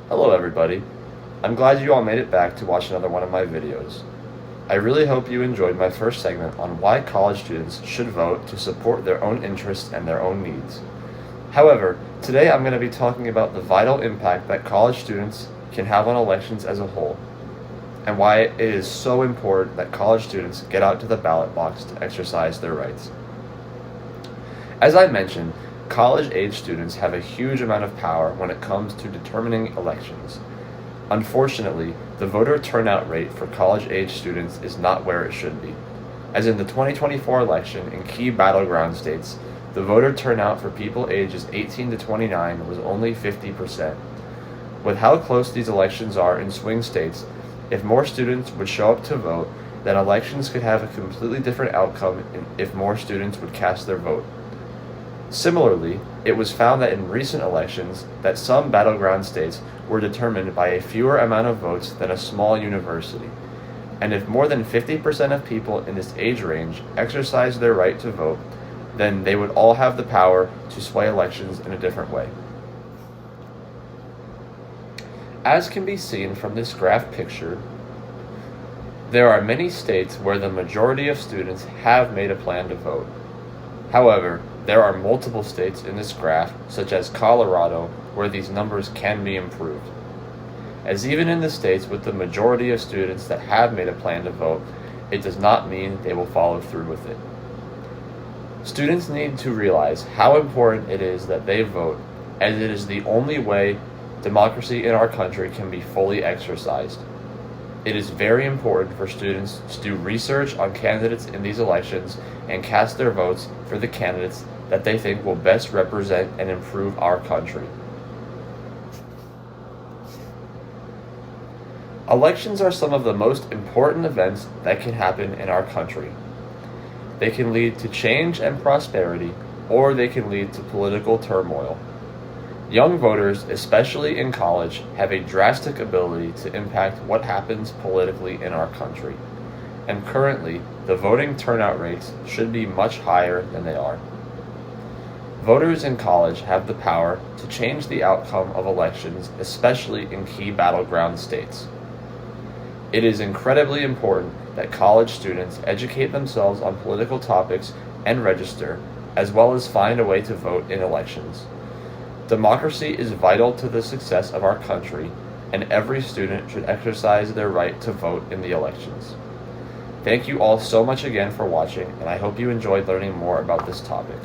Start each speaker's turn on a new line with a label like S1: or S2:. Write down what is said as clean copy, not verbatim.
S1: Hello everybody. I'm glad you all made it back to watch another one of my videos. I really hope you enjoyed my first segment on why college students should vote to support their own interests and their own needs. However, today I'm going to be talking about the vital impact that college students can have on elections as a whole, and why it is so important that college students get out to the ballot box to exercise their rights. As I mentioned, college-age students have a huge amount of power when it comes to determining elections. Unfortunately, the voter turnout rate for college-age students is not where it should be. As in the 2024 election in key battleground states, the voter turnout for people ages 18 to 29 was only 50%. With how close these elections are in swing states, if more students would show up to vote, then elections could have a completely different outcome if more students would cast their vote. Similarly, it was found that in recent elections that some battleground states were determined by a fewer amount of votes than a small university. And if more than 50% of people in this age range exercised their right to vote, then they would all have the power to sway elections in a different way. As can be seen from this graph picture, there are many states where the majority of students have made a plan to vote. However, there are multiple states in this graph, such as Colorado, where these numbers can be improved. As even in the states with the majority of students that have made a plan to vote, it does not mean they will follow through with it. Students need to realize how important it is that they vote, as it is the only way democracy in our country can be fully exercised. It is very important for students to do research on candidates in these elections and cast their votes for the candidates that they think will best represent and improve our country. Elections are some of the most important events that can happen in our country. They can lead to change and prosperity, or they can lead to political turmoil. Young voters, especially in college, have a drastic ability to impact what happens politically in our country. And currently, the voting turnout rates should be much higher than they are. Voters in college have the power to change the outcome of elections, especially in key battleground states. It is incredibly important that college students educate themselves on political topics and register, as well as find a way to vote in elections. Democracy is vital to the success of our country, and every student should exercise their right to vote in the elections. Thank you all so much again for watching, and I hope you enjoyed learning more about this topic.